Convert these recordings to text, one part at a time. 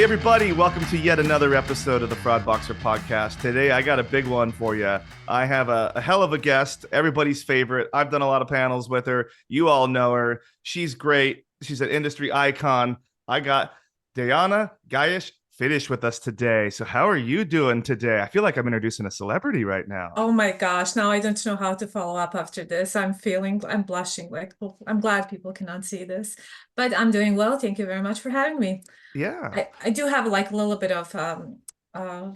everybody, welcome to yet another episode of the Fraud Boxer podcast. Today, I got a big one for you. I have a hell of a guest, everybody's favorite. I've done a lot of panels with her. You all know her. She's great. She's an industry icon. I got Dajana Gajic-Fisic with us today. So how are you doing today? I feel like I'm introducing a celebrity right now. Oh my gosh, now I don't know how to follow up after this. I'm blushing. Like, I'm glad people cannot see this, but I'm doing well. Thank you very much for having me. Yeah. I do have like a little bit uh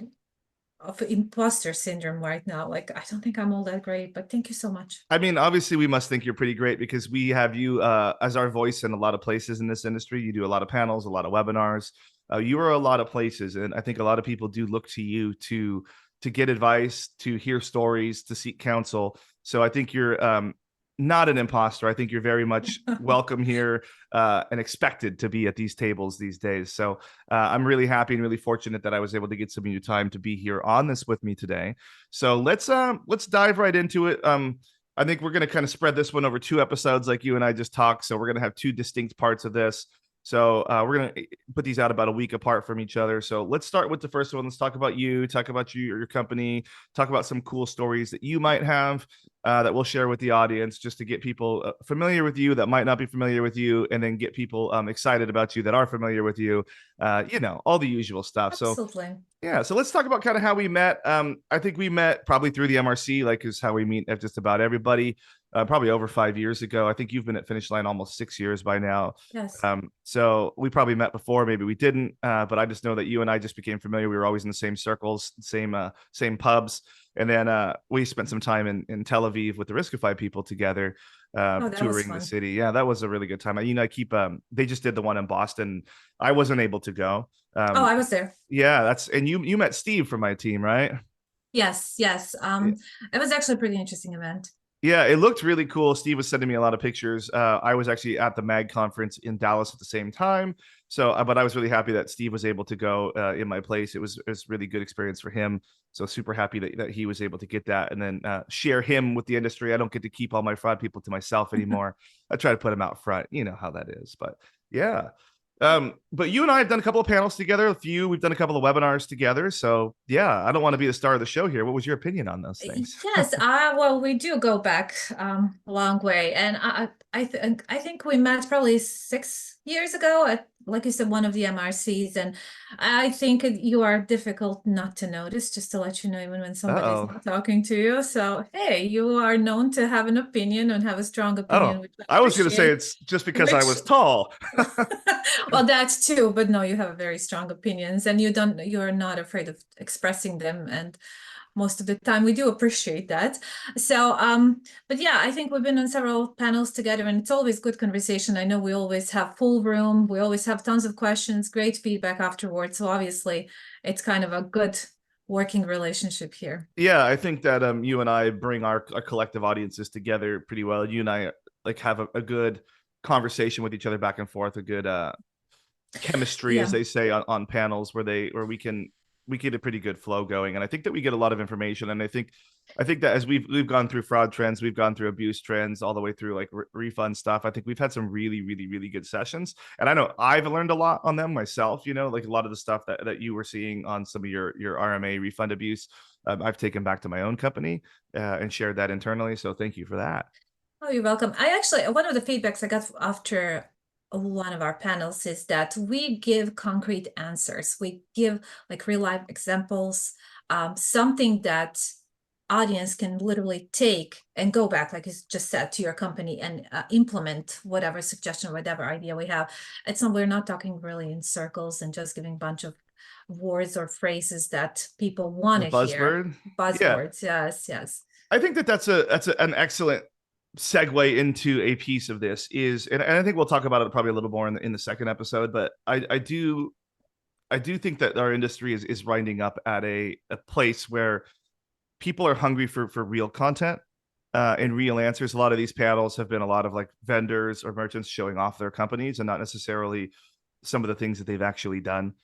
of imposter syndrome right now. Like, I don't think I'm all that great, but thank you so much. I mean, obviously, we must think you're pretty great because we have you as our voice in a lot of places in this industry. You do a lot of panels, a lot of webinars. You are a lot of places, and I think a lot of people do look to you to get advice, to hear stories, to seek counsel. So I think you're not an imposter. I think you're very much welcome here and expected to be at these tables these days. So I'm really happy and really fortunate that I was able to get some of your time to be here on this with me today. So let's dive right into it. I think we're going to kind of spread this one over 2 episodes, like you and I just talked. So we're going to have 2 distinct parts of this. So we're going to put these out about a week apart from each other. So let's start with the first one. Let's talk about you, talk about you, your company, talk about some cool stories that you might have that we'll share with the audience just to get people familiar with you that might not be familiar with you, and then get people excited about you that are familiar with you. All the usual stuff. Absolutely. Yeah, so let's talk about kind of how we met. I think we met probably through the MRC, like is how we meet just about everybody. Probably over 5 years ago. I think you've been at Finish Line almost 6 years by now. Yes. So we probably met before, maybe we didn't. But I just know that you and I just became familiar. We were always in the same circles, same pubs, and then we spent some time in Tel Aviv with the Riskify people together, touring the city. Yeah, that was a really good time. I keep they just did the one in Boston. I wasn't able to go. I was there. Yeah, and you met Steve from my team, right? Yes. It was actually a pretty interesting event. Yeah, it looked really cool. Steve was sending me a lot of pictures. I was actually at the MAG conference in Dallas at the same time. So, but I was really happy that Steve was able to go in my place. It was really good experience for him. So super happy that he was able to get that and then share him with the industry. I don't get to keep all my fraud people to myself anymore. I try to put them out front. You know how that is. But yeah. But you and I have done a couple of panels together, we've done a couple of webinars together. So yeah, I don't want to be the star of the show here. What was your opinion on those things? Yes, well, we do go back a long way, and I think we met probably 6 years ago at, like you said, one of the MRCs, and I think you are difficult not to notice, just to let you know, even when somebody's not talking to you. So hey, you are known to have an opinion and have a strong opinion. Which I was going to say it's just because I was tall. Well, that's too, but no, you have very strong opinions, and you're not afraid of expressing them, and most of the time we do appreciate that. So but yeah, I think we've been on several panels together, and it's always good conversation. I know we always have full room, we always have tons of questions, great feedback afterwards. So obviously it's kind of a good working relationship here. Yeah, I think that you and I bring our collective audiences together pretty well. You and I like have a good conversation with each other back and forth, a good chemistry, as they say on panels, where we get a pretty good flow going. And I think that we get a lot of information. And I think that as we've gone through fraud trends, we've gone through abuse trends, all the way through like refund stuff. I think we've had some really, really, really good sessions. And I know I've learned a lot on them myself, like a lot of the stuff that you were seeing on some of your RMA refund abuse, I've taken back to my own company and shared that internally. So thank you for that. Oh, you're welcome. One of the feedbacks I got after one of our panels is that we give concrete answers. We give like real life examples, something that audience can literally take and go back, like you just said, to your company and implement whatever suggestion, whatever idea we have. We're not talking really in circles and just giving a bunch of words or phrases that people want to hear. Buzzwords. Yeah. Yes. I think that's an excellent segue into a piece of this and I think we'll talk about it probably a little more in the second episode, but I do think that our industry is winding up at a place where people are hungry for real content and real answers. A lot of these panels have been a lot of like vendors or merchants showing off their companies and not necessarily some of the things that they've actually done,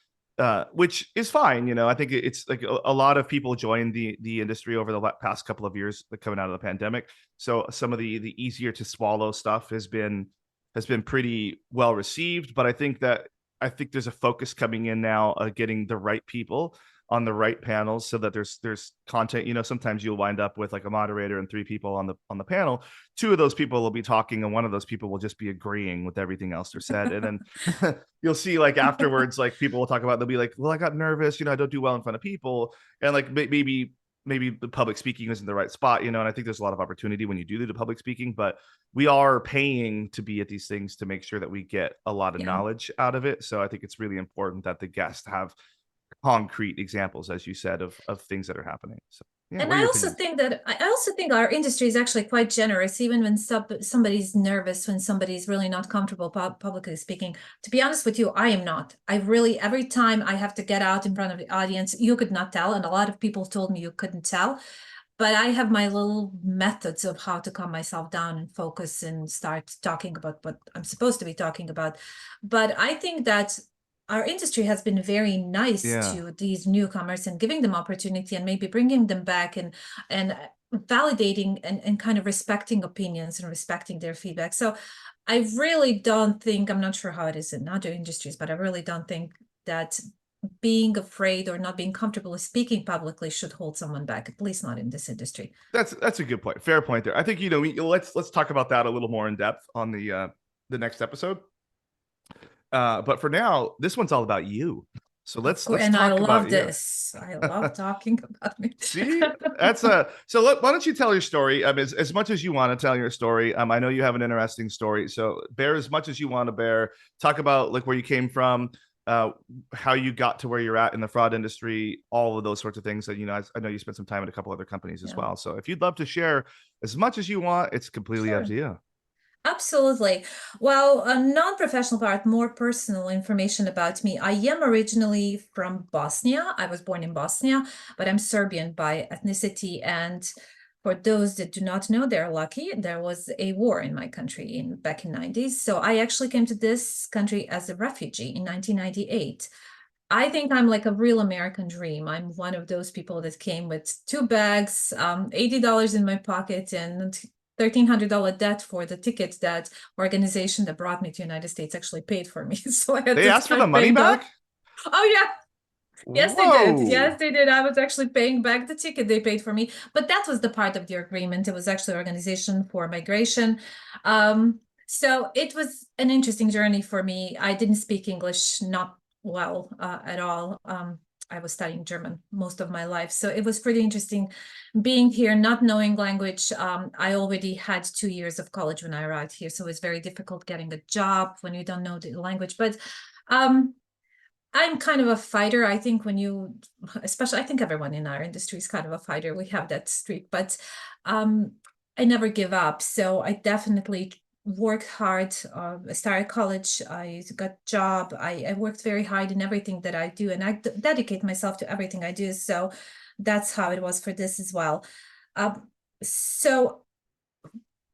which is fine. I think it's like a lot of people joined the industry over the past couple of years, like coming out of the pandemic. So some of the easier to swallow stuff has been pretty well received. But I think that I think there's a focus coming in now, getting the right people on the right panels so that there's content. Sometimes you'll wind up with like a moderator and three people on the panel. Two of those people will be talking, and one of those people will just be agreeing with everything else they're said. And then you'll see like afterwards, like people will talk about, they'll be like, well, I got nervous, I don't do well in front of people. And like maybe the public speaking isn't the right spot, and I think there's a lot of opportunity when you do the public speaking, but we are paying to be at these things to make sure that we get a lot of Yeah. knowledge out of it. So I think it's really important that the guests have concrete examples, as you said, of things that are happening. So yeah, And what are your opinions? I also think our industry is actually quite generous, even when somebody's nervous, when somebody's really not comfortable publicly speaking. To be honest with you, I am not. I really, every time I have to get out in front of the audience, you could not tell, and a lot of people told me you couldn't tell. But I have my little methods of how to calm myself down and focus and start talking about what I'm supposed to be talking about. But I think that our industry has been very nice Yeah, to these newcomers and giving them opportunity and maybe bringing them back and validating and kind of respecting opinions and respecting their feedback. So I really don't think, I'm not sure how it is in other industries, but I really don't think that being afraid or not being comfortable with speaking publicly should hold someone back, at least not in this industry. that's a good point. Fair point there. I think let's talk about that a little more in depth on the next episode. But for now, this one's all about you. So Of course, let's and I talk love about you. this. I love talking about me. See, that's a so. Why don't you tell your story? As much as you want to tell your story. I know you have an interesting story. So bear as much as you want to bear. Talk about like where you came from, uh, how you got to where you're at in the fraud industry, all of those sorts of things. That I know you spent some time at a couple other companies as Yeah, well. So if you'd love to share as much as you want, it's completely up sure. to you. Absolutely. Well, a non-professional part, more personal information about me. I am originally from Bosnia. I was born in Bosnia, but I'm Serbian by ethnicity. And for those that do not know, they're lucky. There was a war in my country back in 90s. So I actually came to this country as a refugee in 1998. I think I'm like a real American dream. I'm one of those people that came with two bags, $80 in my pocket, and $1,300 debt for the ticket that organization that brought me to the United States actually paid for me. So I had They to asked for the start money paying back. back. Oh yeah, yes they did. Whoa. Yes they did. I was actually paying back the ticket they paid for me. But that was the part of the agreement. It was actually organization for migration. So it was an interesting journey for me. I didn't speak English, not well at all. I was studying German most of my life. So it was pretty interesting being here, not knowing language. I already had 2 years of college when I arrived here. So it's very difficult getting a job when you don't know the language. But um, I'm kind of a fighter. I think especially, I think everyone in our industry is kind of a fighter. We have that streak, but um, I never give up. So I definitely worked hard. I started college. I got job. I worked very hard in everything that I do, and I dedicate myself to everything I do. So that's how it was for this as well. So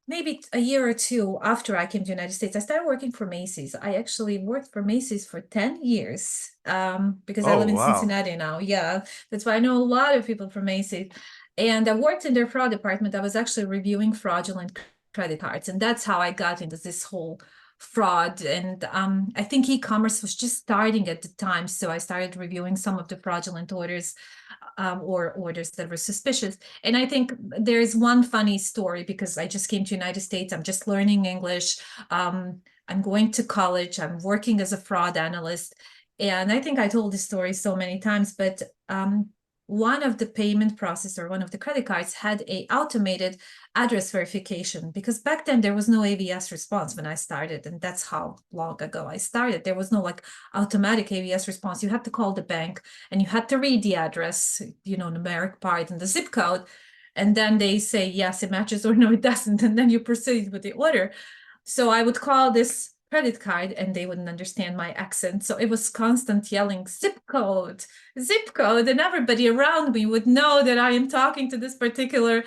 maybe a year or two after I came to the United States, I started working for Macy's. I actually worked for Macy's for 10 years because I Oh live in wow. Cincinnati now. Yeah, that's why I know a lot of people from Macy's. And I worked in their fraud department. I was actually reviewing fraudulent credit cards. And that's how I got into this whole fraud. And I think e-commerce was just starting at the time. So I started reviewing some of the fraudulent orders or orders that were suspicious. And I think there's one funny story because I just came to United States. I'm just learning English. I'm going to college. I'm working as a fraud analyst. And I think I told this story so many times, but one of the payment processor, one of the credit cards had a automated address verification because back then there was no AVS response when I started. And that's how long ago I started. There was no like automatic AVS response. You had to call the bank and you had to read the address, numeric part and the zip code. And then they say, yes, it matches or no, it doesn't. And then you proceed with the order. So I would call this credit card and they wouldn't understand my accent. So it was constant yelling, zip code. And everybody around me would know that I am talking to this particular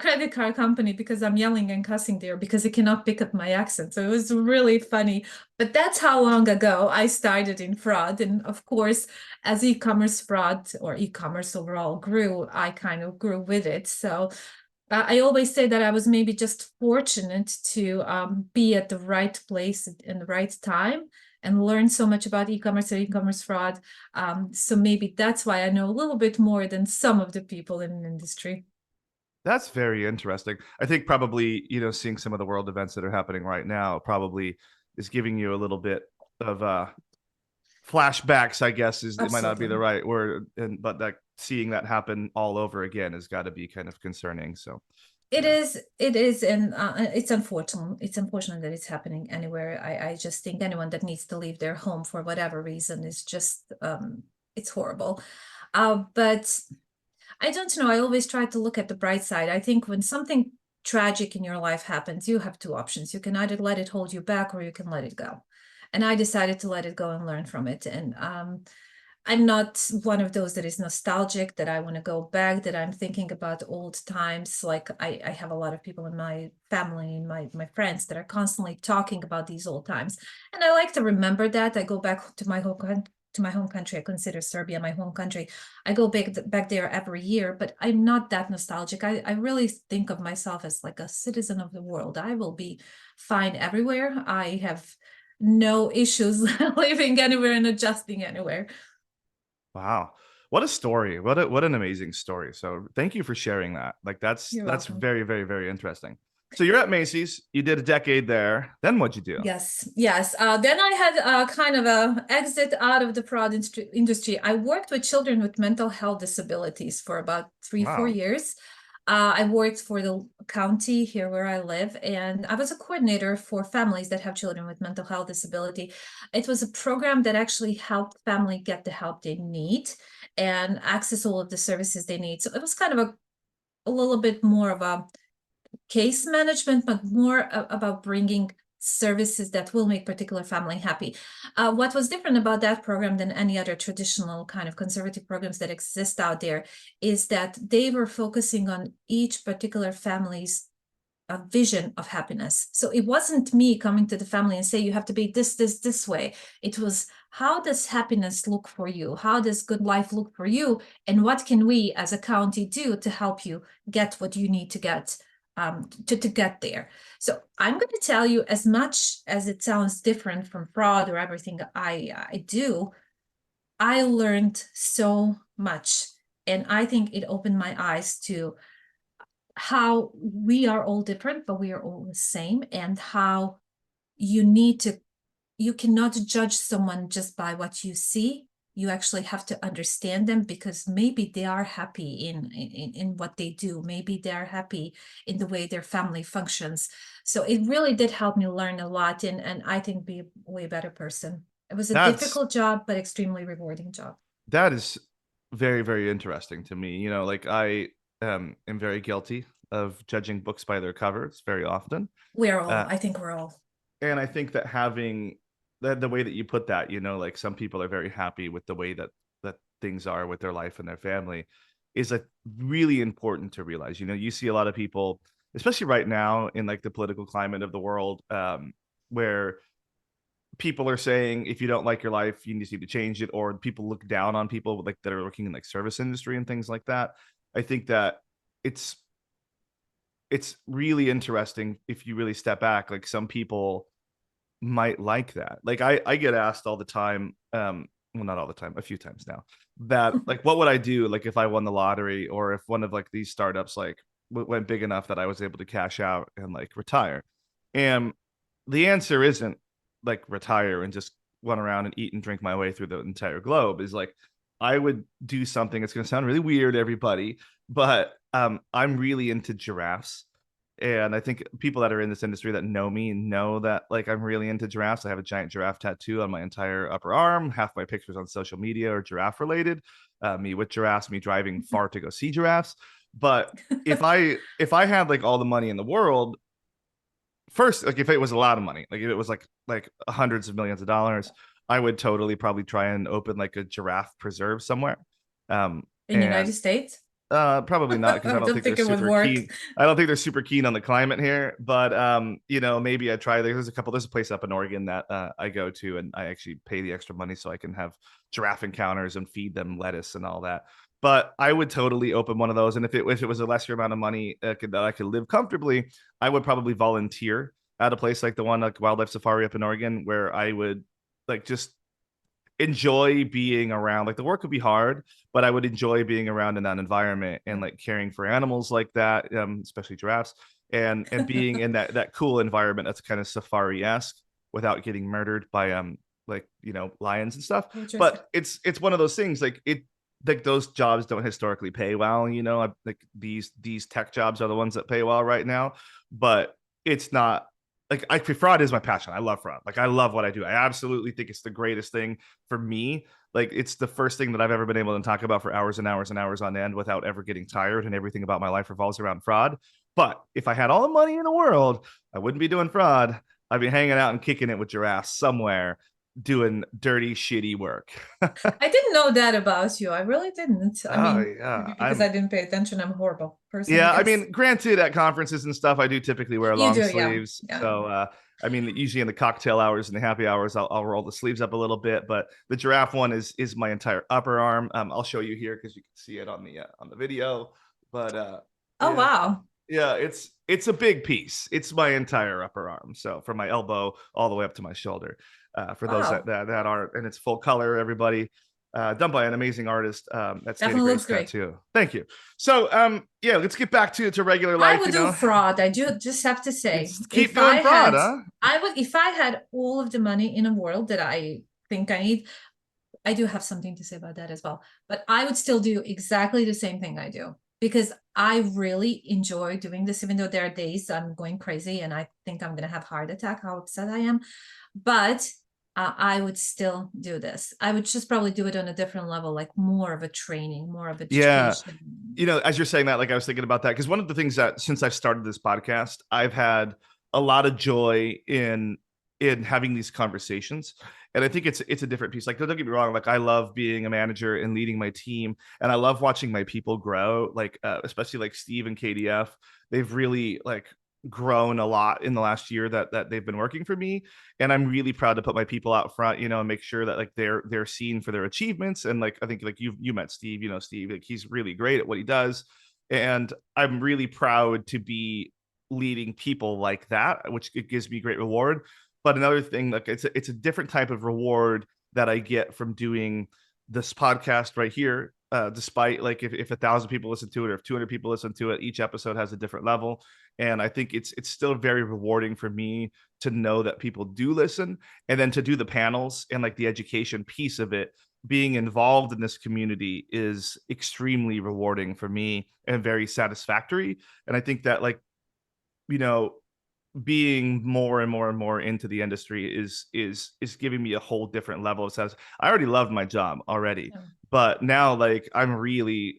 credit card company because I'm yelling and cussing there because it cannot pick up my accent. So it was really funny. But that's how long ago I started in fraud. And of course, as e-commerce fraud or e-commerce overall grew, I kind of grew with it. So I always say that I was maybe just fortunate to be at the right place in the right time and learned so much about e-commerce and e-commerce fraud. So maybe that's why I know a little bit more than some of the people in the industry. That's very interesting. I think probably, seeing some of the world events that are happening right now probably is giving you a little bit of flashbacks, I guess is it might not be the Absolutely. right word, but that seeing that happen all over again has got to be kind of concerning. So, yeah. It is, and it's unfortunate. It's unfortunate that it's happening anywhere. I just think anyone that needs to leave their home for whatever reason is just, it's horrible. But I don't know. I always try to look at the bright side. I think when something tragic in your life happens, you have two options. You can either let it hold you back or you can let it go. And I decided to let it go and learn from it. And I'm not one of those that is nostalgic, that I want to go back, that I'm thinking about old times. Like I have a lot of people in my family and my friends that are constantly talking about these old times. And I like to remember that. I go back to my home country. I consider Serbia my home country. I go back there every year, but I'm not that nostalgic. I really think of myself as like a citizen of the world. I will be fine everywhere. I have no issues living anywhere and adjusting anywhere. Wow. What a story. What an amazing story. So thank you for sharing that. Like You're that's welcome. very, very, very interesting. So you're at Macy's, you did a decade there. Then what'd you do? Yes, yes. Then I had kind of a exit out of the industry. I worked with children with mental health disabilities for about 3, 4 Wow. years. I worked for the county here where I live, and I was a coordinator for families that have children with mental health disability. It was a program that actually helped family get the help they need and access all of the services they need. So it was kind of a little bit more of a case management, but more about bringing services that will make particular family happy. What was different about that program than any other traditional kind of conservative programs that exist out there is that they were focusing on each particular family's a vision of happiness. So it wasn't me coming to the family and say, you have to be this way. It was, how does happiness look for you? How does good life look for you? And what can we as a county do to help you get what you need to get to get there? So I'm going to tell you, as much as it sounds different from fraud or everything I do, I learned so much. And I think it opened my eyes to how we are all different, but we are all the same, and how you need to, you cannot judge someone just by what you see. You actually have to understand them, because maybe they are happy in what they do. Maybe they are happy in the way their family functions. So it really did help me learn a lot, and I think be a way better person. It was a That's difficult job, but extremely rewarding job. that is very, very interesting to me. Like I am very guilty of judging books by their covers very often. Uh, I think we're all. and I think that having the way that you put that, like some people are very happy with the way that things are with their life and their family is like really important to realize. You see a lot of people, especially right now in like the political climate of the world, where people are saying if you don't like your life, you just need to change it, or people look down on people like that are working in like service industry and things like that. I think that it's it's really interesting if you really step back. Like some people might like that. Like I get asked all the time, well, not all the time, a few times now, that like what would I do like if I won the lottery, or if one of like these startups like went big enough that I was able to cash out and like retire. And the answer isn't like retire and just run around and eat and drink my way through the entire globe. Is like I would do something. It's going to sound really weird, everybody, but I'm really into giraffes. And I think people that are in this industry that know me know that like I'm really into giraffes. I have a giant giraffe tattoo on my entire upper arm. Half my pictures on social media are giraffe related. Me with giraffes, me driving far to go see giraffes. But if I had like all the money in the world, first, like if it was a lot of money, like if it was like hundreds of millions of dollars, I would totally probably try and open like a giraffe preserve somewhere. In And United States. probably not, because I I don't don't think they're think it would super work. keen. I don't think they're super keen on the climate here. But maybe I try. There's a place up in Oregon that I go to, and I actually pay the extra money so I can have giraffe encounters and feed them lettuce and all that. But I would totally open one of those, and if it was a lesser amount of money that I could live comfortably, I would probably volunteer at a place like the one like Wildlife Safari up in Oregon, where I would like just enjoy being around. Like the work would be hard, but I would enjoy being around in that environment and like caring for animals like that, especially giraffes, and being in that cool environment that's kind of safari-esque without getting murdered by like lions and stuff. Interesting. But it's one of those things like it like those jobs don't historically pay well, like these tech jobs are the ones that pay well right now, but it's not like fraud is my passion. I love fraud. Like I love what I do. I absolutely think it's the greatest thing for me. Like it's the first thing that I've ever been able to talk about for hours and hours and hours on end without ever getting tired. And everything about my life revolves around fraud. But if I had all the money in the world, I wouldn't be doing fraud. I'd be hanging out and kicking it with giraffes somewhere, doing dirty, shitty work. I didn't know that about you. I really didn't. I Oh mean, yeah, maybe because I didn't pay attention. I'm a horrible person, I yeah. I guess. mean, granted, at conferences and stuff, I do typically wear You long do, yeah. sleeves. Yeah. So, I mean, usually in the cocktail hours and the happy hours, I'll roll the sleeves up a little bit. But the giraffe one is my entire upper arm. I'll show you here because you can see it on the video. But Oh, yeah, wow. yeah, it's a big piece. It's my entire upper arm, so from my elbow all the way up to my shoulder. For those Wow. that aren't, and it's full color, everybody. Done by an amazing artist at State of Definitely Grace looks great. Tattoo. Thank you. So yeah, let's get back to regular I life. would do fraud. I do just have to say, It's keep if I doing fraud, had, huh? I would, if I had all of the money in the world that I think I need, I do have something to say about that as well. But I would still do exactly the same thing I do because I really enjoy doing this, even though there are days I'm going crazy and I think I'm going to have a heart attack, how upset I am. But I would still do this. I would just probably do it on a different level, like more of a training, more of Yeah. education. As you're saying that, like I was thinking about that because one of the things that since I've started this podcast, I've had a lot of joy in having these conversations. And I think it's a different piece. Like, don't get me wrong, like I love being a manager and leading my team, and I love watching my people grow. Like, especially like Steve and KDF, they've really like grown a lot in the last year that they've been working for me, and I'm really proud to put my people out front, and make sure that like they're seen for their achievements. And like I think like you met Steve, Steve, like he's really great at what he does, and I'm really proud to be leading people like that, which it gives me great reward. But another thing, like it's a different type of reward that I get from doing this podcast right here. Despite like if 1,000 people listen to it or if 200 people listen to it, each episode has a different level, and I think it's still very rewarding for me to know that people do listen, and then to do the panels and like the education piece of it. Being involved in this community is extremely rewarding for me and very satisfactory. And I think that like you know being more and more and more into the industry is giving me a whole different level of success. I already loved my job already, Yeah. but now like I'm really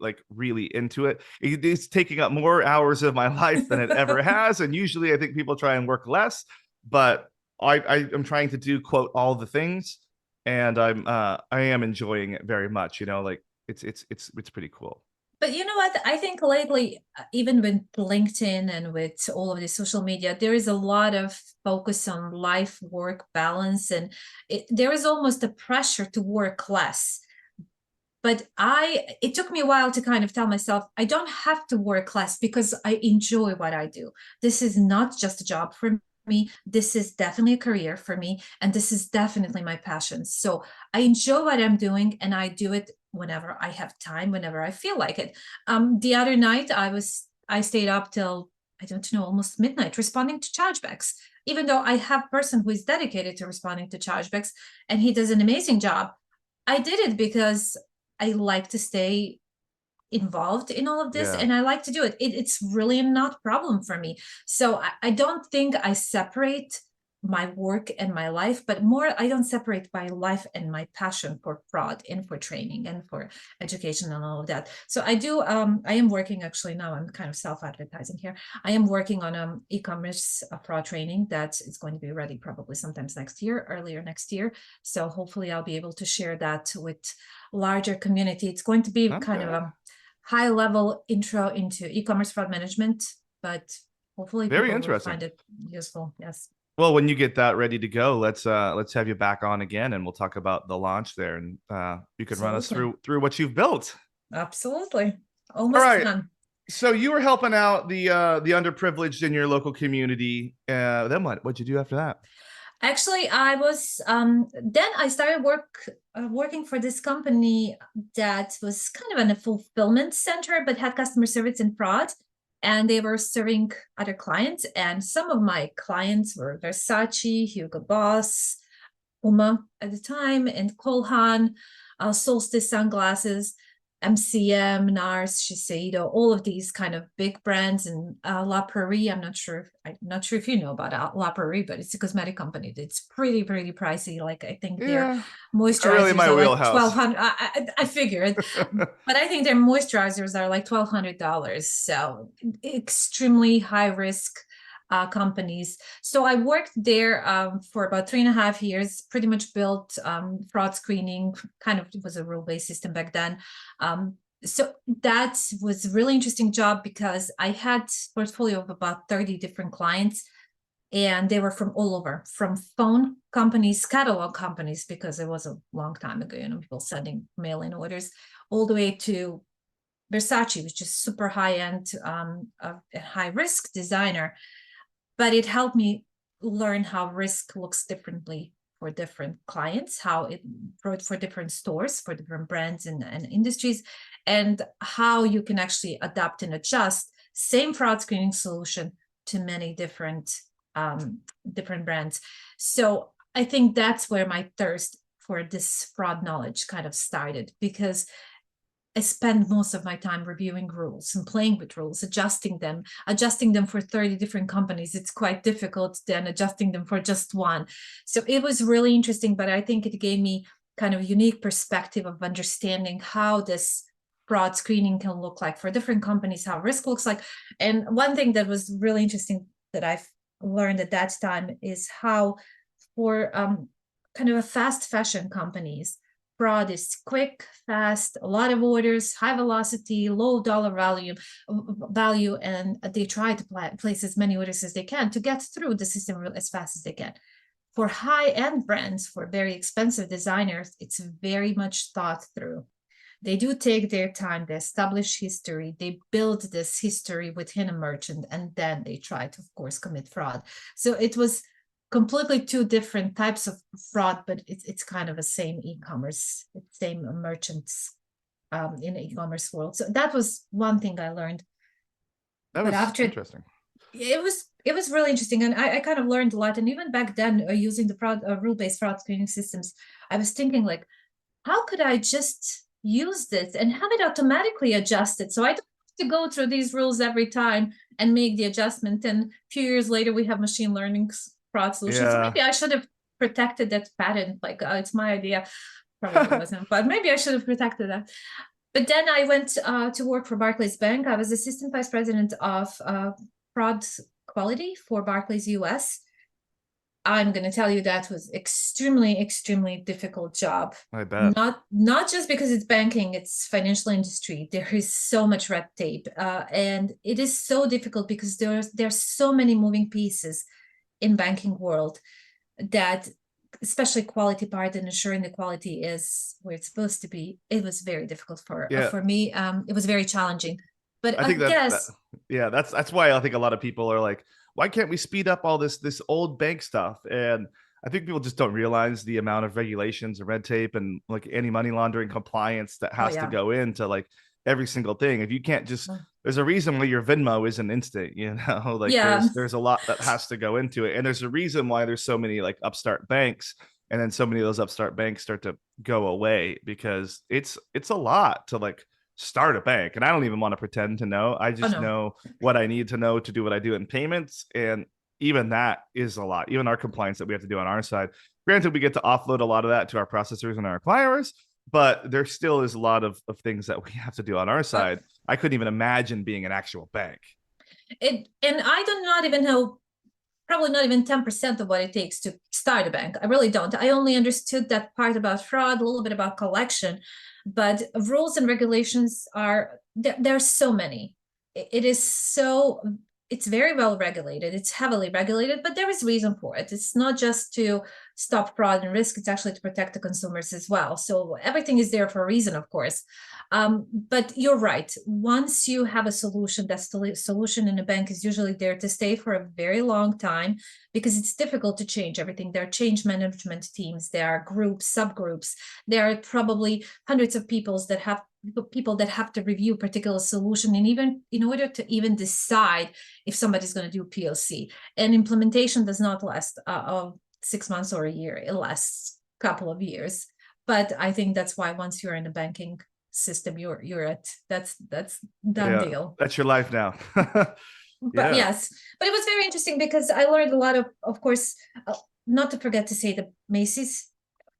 into it. It's taking up more hours of my life than it ever has, and usually I think people try and work less, but I am trying to do quote all the things, and I am enjoying it very much. Like it's pretty cool. But you know what? I think lately, even with LinkedIn and with all of the social media, there is a lot of focus on life work balance, and there is almost a pressure to work less. But it took me a while to kind of tell myself, I don't have to work less because I enjoy what I do. This is not just a job for me. This is definitely a career for me. And this is definitely my passion. So I enjoy what I'm doing and I do it whenever I have time, whenever I feel like it. The other night I stayed up till, I don't know, almost midnight responding to chargebacks, even though I have a person who is dedicated to responding to chargebacks and he does an amazing job. I did it because I like to stay involved in all of this Yeah. and I like to do it. It's really not a problem for me. So I don't think I separate my work and my life, but more I don't separate my life and my passion for fraud and for training and for education and all of that. So I am working actually now, I'm kind of self-advertising here. I am working on e-commerce fraud training that is going to be ready probably sometimes next year, earlier next year. So hopefully I'll be able to share that with larger community. It's going to be kind of Okay. a high level intro into e-commerce fraud management, but hopefully Very people will find interesting. it useful. Yes. Well, when you get that ready to go, let's have you back on again, and we'll talk about the launch there, and you can run us Absolutely. through what you've built. Absolutely. All Almost right. done. So you were helping out the underprivileged in your local community. Then what? What'd you do after that? Actually, I was then I started working for this company that was kind of in a fulfillment center, but had customer service and fraud, and they were serving other clients. And some of my clients were Versace, Hugo Boss, Puma at the time, and Kolhan, Solstice sunglasses, MCM, NARS, Shiseido, all of these kind of big brands, and La Prairie. I'm not sure if you know about La Prairie, but it's a cosmetic company. It's pretty pricey. Like I think their Yeah, not really moisturizers my are like wheelhouse. 1,200. I figured, but I think their moisturizers are like $1,200. So extremely high risk companies. So I worked there for about 3.5 years, pretty much built fraud screening, kind of, it was a rule-based system back then. So that was a really interesting job because I had portfolio of about 30 different clients, and they were from all over, from phone companies, catalog companies, because it was a long time ago, people sending mail-in orders, all the way to Versace, which is super high-end, high-risk designer. But it helped me learn how risk looks differently for different clients, how it for different stores, for different brands and industries, and how you can actually adapt and adjust same fraud screening solution to many different brands. So I think that's where my thirst for this fraud knowledge kind of started, because I spend most of my time reviewing rules and playing with rules, adjusting them for 30 different companies. It's quite difficult then adjusting them for just one. So it was really interesting, but I think it gave me kind of a unique perspective of understanding how this fraud screening can look like for different companies, how risk looks like. And one thing that was really interesting that I've learned at that time is how for kind of a fast fashion companies, fraud is quick, fast, a lot of orders, high velocity, low dollar value, and they try to place as many orders as they can to get through the system as fast as they can. For high-end brands, for very expensive designers, it's very much thought through. They do take their time, they establish history, they build this history within a merchant, and then they try to, of course, commit fraud. So it was completely two different types of fraud, but it's kind of the same e-commerce, same merchants in the e-commerce world. So that was one thing I learned. That But was after interesting. it was really interesting, and I kind of learned a lot. And even back then, using the fraud rule-based fraud screening systems, I was thinking like, how could I just use this and have it automatically adjusted so I don't have to go through these rules every time and make the adjustment? And a few years later, we have machine learning fraud solutions. So Yeah. maybe I should have protected that patent. Like, it's my idea. Probably wasn't, but maybe I should have protected that. But then I went to work for Barclays Bank. I was assistant vice president of fraud quality for Barclays US. I'm going to tell you that was extremely difficult job. I bet. Not just because it's banking, it's financial industry. There is so much red tape, and it is so difficult because there's so many moving pieces in banking world that, especially quality part and ensuring the quality is where it's supposed to be. It was very difficult Yeah. for me. It was very challenging, but I I think that guess yeah, that's why I think a lot of people are like, why can't we speed up all this old bank stuff? And I think people just don't realize the amount of regulations and red tape and like anti-money laundering compliance that oh has to yeah. go into like every single thing. If you can't just there's a reason why your Venmo isn't instant, like Yeah. there's a lot that has to go into it. And there's a reason why there's so many like upstart banks, and then so many of those upstart banks start to go away because it's a lot to like start a bank. And I don't even want to pretend to know. I Oh just no. know what I need to know to do what I do in payments. And even that is a lot. Even our compliance that we have to do on our side. Granted, we get to offload a lot of that to our processors and our acquirers, but there still is a lot of things that we have to do on our Uh, side. I couldn't even imagine being an actual bank. and I do not even know, probably not even 10% of what it takes to start a bank. I really don't. I only understood that part about fraud, a little bit about collection, but rules and regulations are there's so many. It is so it's very well regulated. It's heavily regulated, but there is reason for it. It's not just to stop fraud and risk, it's actually to protect the consumers as well. So everything is there for a reason, of course. But you're right. Once you have a solution, that solution in a bank is usually there to stay for a very long time, because it's difficult to change everything. There are change management teams, there are groups, subgroups, there are probably hundreds of people that have to review a particular solution, and even in order to even decide if somebody's going to do POC. And implementation does not last 6 months or a year. It lasts a couple of years. But I think that's why once you're in the banking system, you're at that's done Yeah, deal. that's your life now. But Yeah. yes, but it was very interesting because I learned a lot of course, not to forget to say that Macy's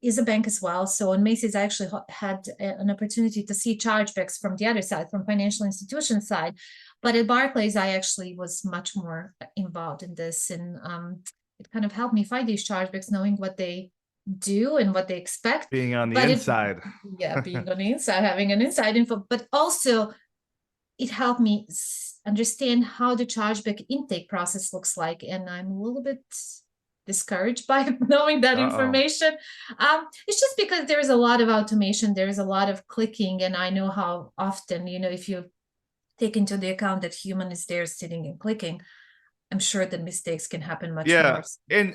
is a bank as well. So in Macy's, I actually had an opportunity to see chargebacks from the other side, from financial institution side. But at Barclays, I actually was much more involved in this, and it kind of helped me find these chargebacks, knowing what they do and what they expect. Being on the But it, inside. yeah, being on the inside, having an inside info, but also it helped me understand how the chargeback intake process looks like. And I'm a little bit discouraged by knowing that Uh-oh. information. It's just because there's a lot of automation, there's a lot of clicking, and I know how often, if you take into the account that human is there sitting and clicking, I'm sure that mistakes can happen much Yeah. more.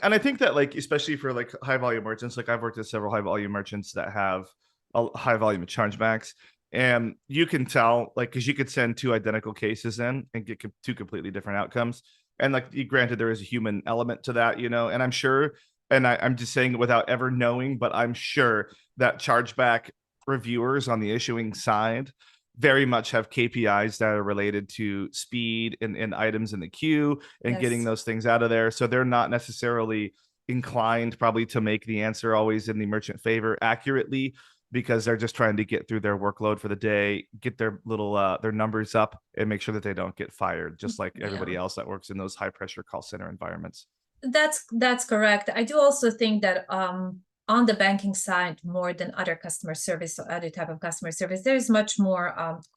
And I think that, like, especially for like high volume merchants, like I've worked with several high volume merchants that have a high volume of chargebacks. And you can tell, like, because you could send two identical cases in and get two completely different outcomes. And like, granted, there is a human element to that, and I'm sure, and I'm just saying it without ever knowing, but I'm sure that chargeback reviewers on the issuing side very much have KPIs that are related to speed and items in the queue and getting Yes. those things out of there. So they're not necessarily inclined probably to make the answer always in the merchant favor accurately, because they're just trying to get through their workload for the day, get their little their numbers up, and make sure that they don't get fired, just like Yeah. everybody else that works in those high pressure call center environments. That's correct. I do also think that on the banking side, more than other customer service or other type of customer service, there's much more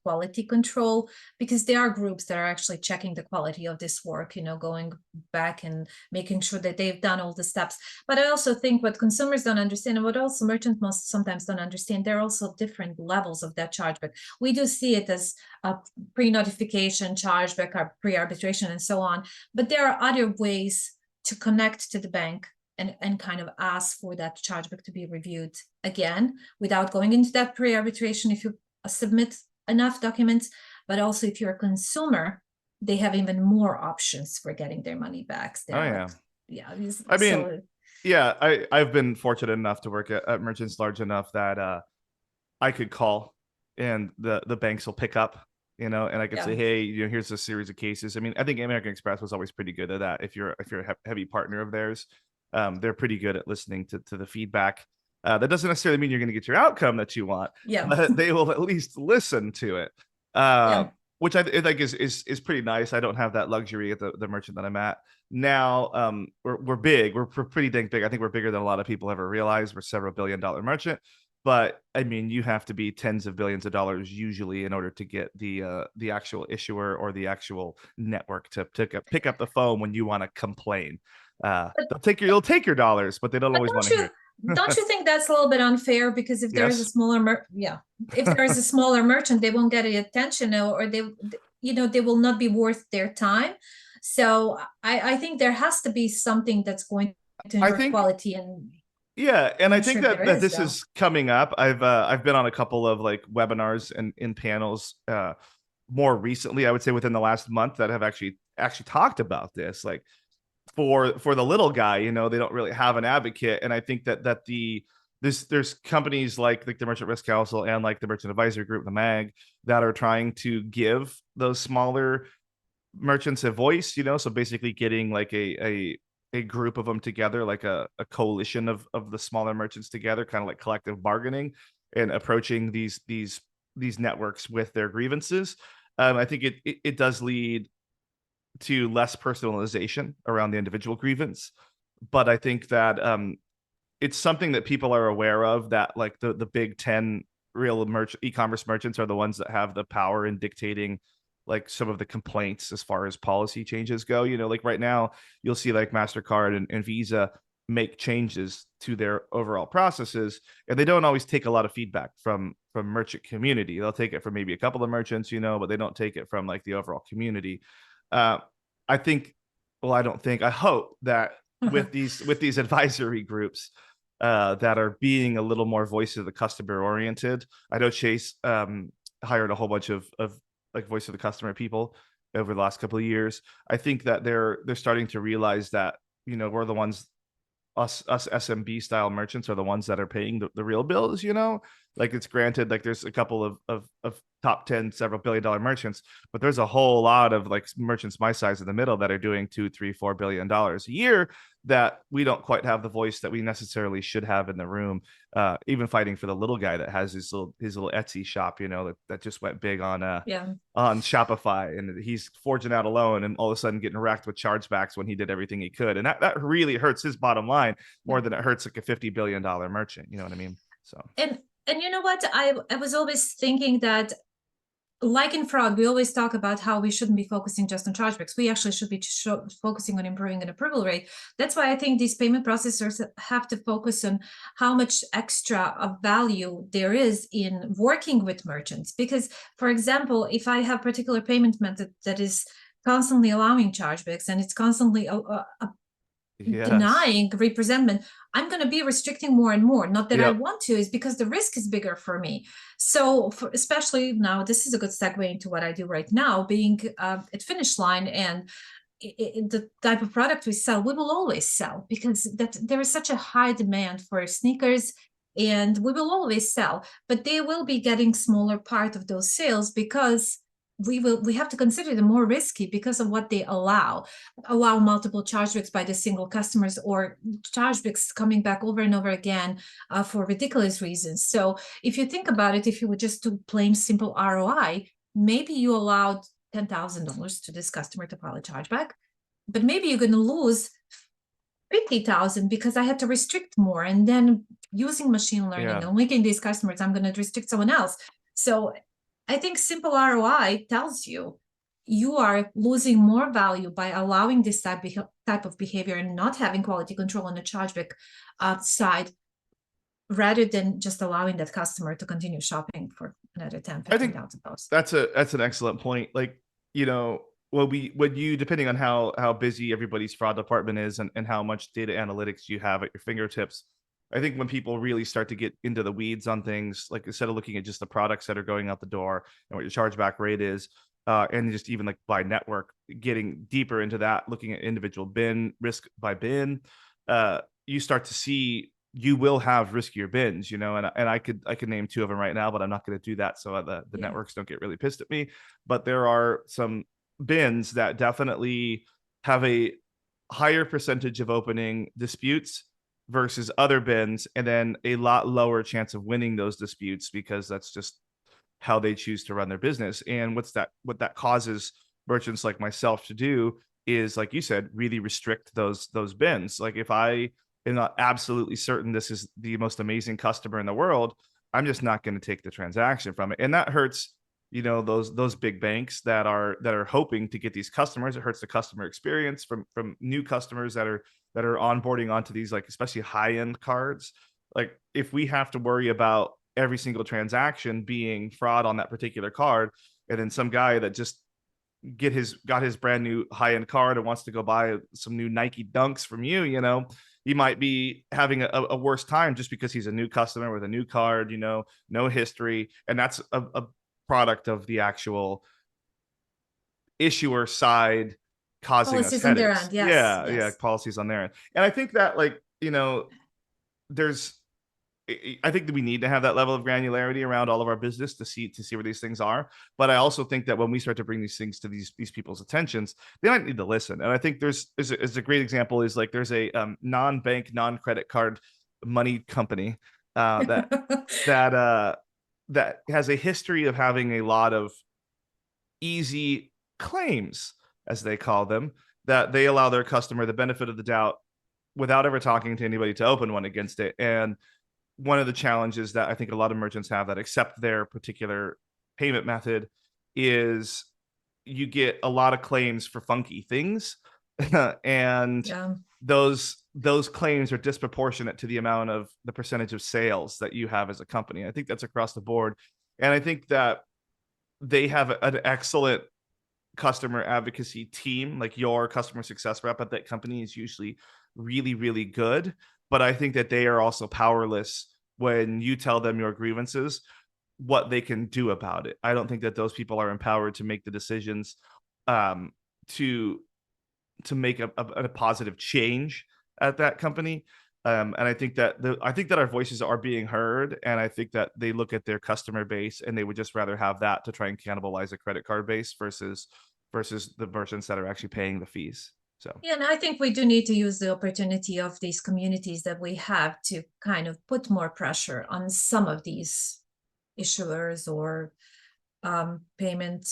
quality control, because there are groups that are actually checking the quality of this work, going back and making sure that they've done all the steps. But I also think what consumers don't understand, and what also merchants most sometimes don't understand, there are also different levels of that chargeback. We do see it as a pre-notification chargeback or pre-arbitration and so on, but there are other ways to connect to the bank and kind of ask for that chargeback to be reviewed again without going into that pre-arbitration if you submit enough documents. But also, if you're a consumer, they have even more options for getting their money back. Oh They're like, yeah. yeah, I mean, so yeah, I've been fortunate enough to work at merchants large enough that I could call and the banks will pick up, and I could say, yeah, hey, here's a series of cases. I mean, I think American Express was always pretty good at that. If you're a heavy partner of theirs, they're pretty good at listening to the feedback. That doesn't necessarily mean you're going to get your outcome that you want, yeah, but they will at least listen to it. yeah. Which I think is pretty nice. I don't have that luxury at the merchant that I'm at now. We're big. We're pretty dang big. I think we're bigger than a lot of people ever realize. We're several $billion merchant, but I mean, you have to be tens of billions of dollars usually in order to get the actual issuer or the actual network to pick up the phone when you want to complain. But They'll take your dollars, but they don't But always want don't to hear you don't it. you think that's a little bit unfair? Because if there is a Yes. smaller if there is a smaller merchant, they won't get the attention, or they will not be worth their time. So I think there has to be something that's going to I ensure think quality, and Yeah, I'm and I not think sure if that there that is this though. is coming up. I've been on a couple of like webinars and in panels more recently, I would say within the last month, that have actually talked about this. Like, for the little guy, they don't really have an advocate, and I think that there's companies like the Merchant Risk Council and like the Merchant Advisory Group, the MAG, that are trying to give those smaller merchants a voice, so basically getting like a group of them together, like a coalition of the smaller merchants together, kind of like collective bargaining and approaching these networks with their grievances. I think it does lead to less personalization around the individual grievance, but I think that it's something that people are aware of, that like the big 10 real e-commerce merchants are the ones that have the power in dictating like some of the complaints as far as policy changes go. Like right now, you'll see like MasterCard and Visa make changes to their overall processes, and they don't always take a lot of feedback from merchant community. They'll take it from maybe a couple of merchants, but they don't take it from like the overall community. uh, I think, well, I don't think, I hope that with these advisory groups that are being a little more voice of the customer oriented. I know Chase hired a whole bunch of like voice of the customer people over the last couple of years. I think that they're starting to realize that we're the ones, us SMB style merchants are the ones that are paying the real bills. Like, it's granted, like there's a couple of top 10 several billion-dollar merchants, but there's a whole lot of like merchants my size in the middle that are doing 2, 3, 4 billion dollars a year, that we don't quite have the voice that we necessarily should have in the room. Even fighting for the little guy that has his little Etsy shop, that just went big Yeah. on Shopify, and he's forging out alone, and all of a sudden getting racked with chargebacks when he did everything he could. And that really hurts his bottom line Yeah. more than it hurts like a $50 billion merchant. You know what I mean? So And you know what? I was always thinking that, like in fraud, we always talk about how we shouldn't be focusing just on chargebacks. We actually should be focusing on improving an approval rate. That's why I think these payment processors have to focus on how much extra of value there is in working with merchants. Because, for example, if I have particular payment method that is constantly allowing chargebacks and it's constantly yes, denying representment, I'm going to be restricting more and more. Not that I yep, want to, is because the risk is bigger for me. So especially now, this is a good segue into what I do right now, being at Finish Line, and the type of product we sell, we will always sell, because that there is such a high demand for sneakers, and we will always sell, but they will be getting smaller part of those sales, because we have to consider them more risky because of what they allow multiple chargebacks by the single customers, or chargebacks coming back over and over again for ridiculous reasons. So if you think about it, if you would just do plain simple ROI, maybe you allowed $10,000 to this customer to file a chargeback, but maybe you're going to lose 50,000 because I had to restrict more, and then using machine learning yeah. and linking these customers, I'm going to restrict someone else. So I think simple ROI tells you are losing more value by allowing this type of behavior and not having quality control on the chargeback side, rather than just allowing that customer to continue shopping for another 10, I think $15,000. that's an excellent point. Like, when you, depending on how busy everybody's fraud department is, and how much data analytics you have at your fingertips, I think when people really start to get into the weeds on things, like instead of looking at just the products that are going out the door and what your chargeback rate is, and just even like by network, getting deeper into that, looking at individual bin risk by bin, you start to see you will have riskier bins, and I could name two of them right now, but I'm not going to do that, so the Yeah. networks don't get really pissed at me. But there are some bins that definitely have a higher percentage of opening disputes versus other bins, and then a lot lower chance of winning those disputes, because that's just how they choose to run their business. And what that causes merchants like myself to do is, like you said, really restrict those bins. Like, if I am not absolutely certain this is the most amazing customer in the world, I'm just not going to take the transaction from it. And that hurts, those big banks that are hoping to get these customers. It hurts the customer experience from new customers that are onboarding onto these, like, especially high-end cards. Like, if we have to worry about every single transaction being fraud on that particular card, and then some guy that just got his brand new high-end card and wants to go buy some new Nike Dunks from you, he might be having a worse time just because he's a new customer with a new card, no history, and that's a product of the actual issuer side causing us Policies on their headaches. end. Yes, Yeah, yeah, yes. policies on their end. And I think that, like, there's I think that we need to have that level of granularity around all of our business to see where these things are. But I also think that when we start to bring these things to these people's attentions, they might need to listen. And I think is a great example is, like, there's a non-bank, non-credit card money company that that that has a history of having a lot of easy claims, as they call them, that they allow their customer the benefit of the doubt without ever talking to anybody to open one against it. And one of the challenges that I think a lot of merchants have that accept their particular payment method is you get a lot of claims for funky things, and Yeah. those claims are disproportionate to the amount of the percentage of sales that you have as a company. I think that's across the board, and I think that they have an excellent customer advocacy team. Like your customer success rep at that company is usually really, really good. But I think that they are also powerless when you tell them your grievances, what they can do about it. I don't think that those people are empowered to make the decisions, um, to make a positive change at that company. And I think that our voices are being heard, and I think that they look at their customer base and they would just rather have that to try and cannibalize a credit card base versus the merchants that are actually paying the fees. So Yeah, and I think we do need to use the opportunity of these communities that we have to kind of put more pressure on some of these issuers or payment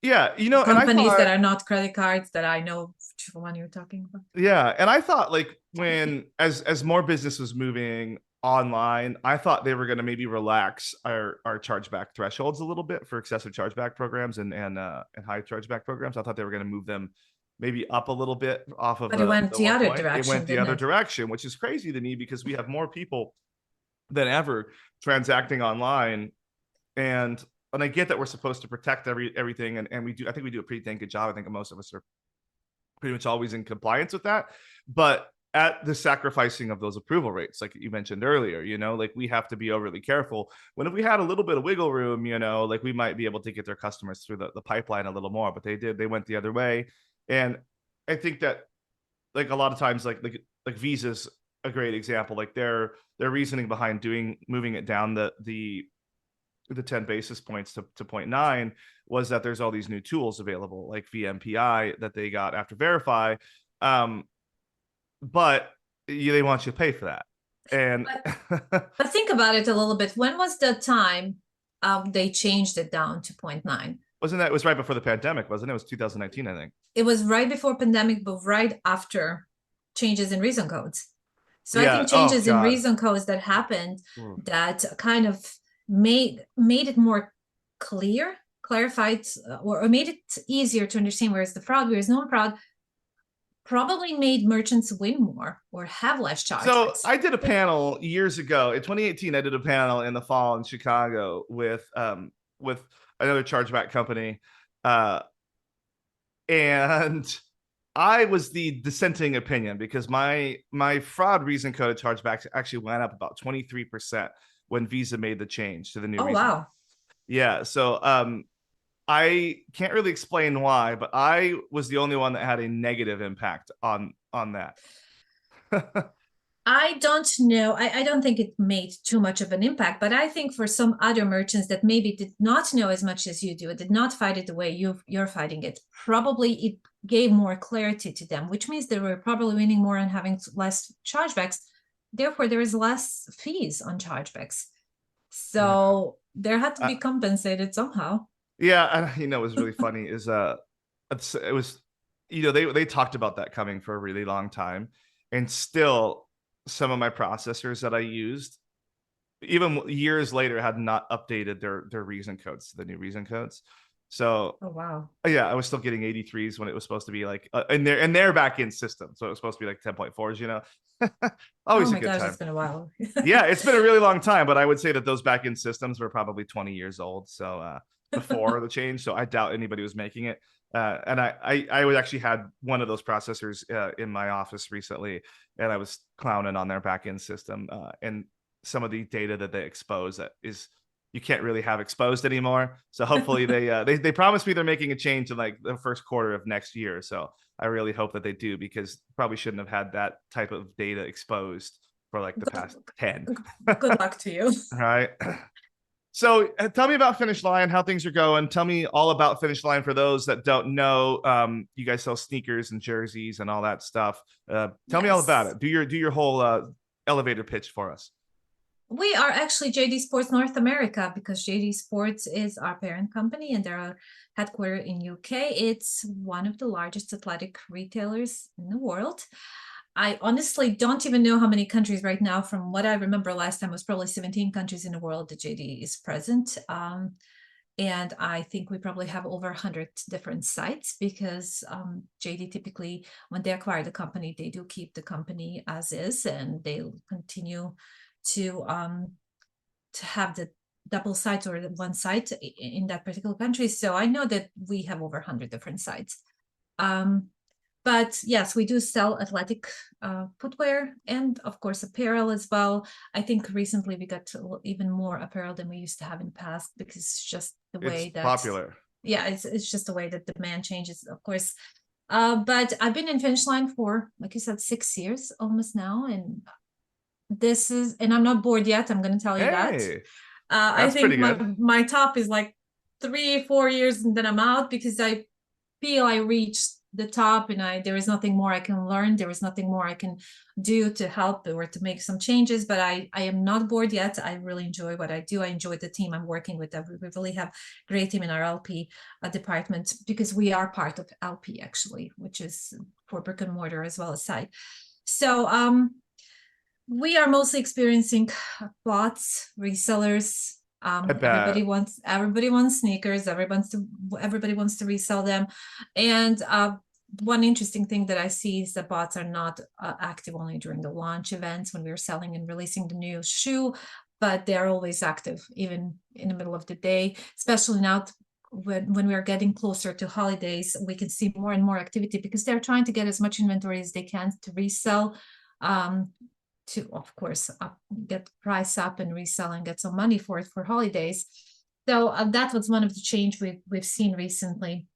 yeah, and I companies thought that are not credit cards that I know which one you're talking about. yeah, and I thought like when as more business was moving online, I thought they were going to maybe relax our chargeback thresholds a little bit for excessive chargeback programs and high chargeback programs. I thought they were going to move them maybe up a little bit off of But it went the the one other point. It direction, went the didn't other it? direction, which is crazy to me because we have more people than ever transacting online, and I get that we're supposed to protect everything, and we do. I think we do a pretty dang good job. I think most of us are pretty much always in compliance with that, but at the sacrificing of those approval rates, like you mentioned earlier, like we have to be overly careful. When if we had a little bit of wiggle room, like we might be able to get their customers through the pipeline a little more, but they went the other way. And I think that like a lot of times, like Visa's a great example. Like their reasoning behind moving it down the 10 basis points to 0.9 was that there's all these new tools available like VMPI that they got after verify, um, but they want you to pay for that. And But think about it a little bit. When was the time they changed it down to 0.9? wasn't that, it was right before the pandemic, wasn't it? It was 2019, I think. It was right before pandemic, but right after changes in reason codes. So I Yeah, think oh changes in god. reason codes that happened that kind of made it more clear, clarified, or made it easier to understand where's the fraud, where's no fraud, probably made merchants win more or have less So chargebacks. I did a panel years ago in 2018. I did a panel in the fall in Chicago with another chargeback company, uh, and I was the dissenting opinion because my fraud reason code chargebacks actually went up about 23% when Visa made the change to the new Oh, reason. wow. Yeah, so I can't really explain why, but I was the only one that had a negative impact on that. I don't know. I don't think it made too much of an impact, but I think for some other merchants that maybe did not know as much as you do, did not fight it the way you're fighting it, probably it gave more clarity to them, which means they were probably winning more and having less chargebacks. Therefore, there is less fees on chargebacks. Yeah. So there had to be compensated somehow. Yeah, and what was really funny is it was they talked about that coming for a really long time, and still some of my processors that I used even years later had not updated their reason codes to the new reason codes. So Oh, wow. yeah, I was still getting 83s when it was supposed to be like in their back end system. So it was supposed to be like 10.4s. Oh Always a my good gosh, time. it's been a while. Yeah, it's been a really long time, but I would say that those back end systems were probably 20 years old. So before the change, so I doubt anybody was making it. And I would actually had one of those processors in my office recently, and I was clowning on their back end system and some of the data that they expose that is you can't really have exposed anymore. So hopefully they promised me they're making a change in like the first quarter of next year. So I really hope that they do because probably shouldn't have had that type of data exposed for like the past 10. Good luck to you. All right. So tell me about Finish Line, how things are going. Tell me all about Finish Line for those that don't know. You guys sell sneakers and jerseys and all that stuff. Tell me all about Yes. it. Do your whole elevator pitch for us. We are actually JD Sports North America because JD Sports is our parent company and they're headquartered in UK. It's one of the largest athletic retailers in the world. I honestly don't even know how many countries right now. From what I remember last time was probably 17 countries in the world that JD is present. And I think we probably have over 100 different sites because JD typically, when they acquire the company, they do keep the company as is, and they continue to have the double sites or the one site in that particular country. So I know that we have over 100 different sites. But yes, we do sell athletic footwear and of course apparel as well. I think recently we got even more apparel than we used to have in the past because it's just the It's way that, popular. yeah, it's just the way that demand changes, of course. But I've been in Finish Line for, like you said, 6 years almost now, and I'm not bored yet. I'm going to tell you that. Hey, I that's think pretty my good. my top is like 3 4 years and then I'm out because I feel I reached the top and there is nothing more I can learn. There is nothing more I can do to help or to make some changes. But I am not bored yet. I really enjoy what I do. I enjoy the team I'm working with. We really have a great team in our LP department because we are part of LP actually, which is for brick and mortar as well as site. So we are mostly experiencing bots, resellers. I bet. Everybody wants sneakers. Everybody wants to resell them. And one interesting thing that I see is that bots are not active only during the launch events when we're selling and releasing the new shoe, but they're always active, even in the middle of the day, especially now when we're getting closer to holidays. We can see more and more activity because they're trying to get as much inventory as they can to resell. To of course get the price up and resell and get some money for it for holidays. So that was one of the change we've seen recently.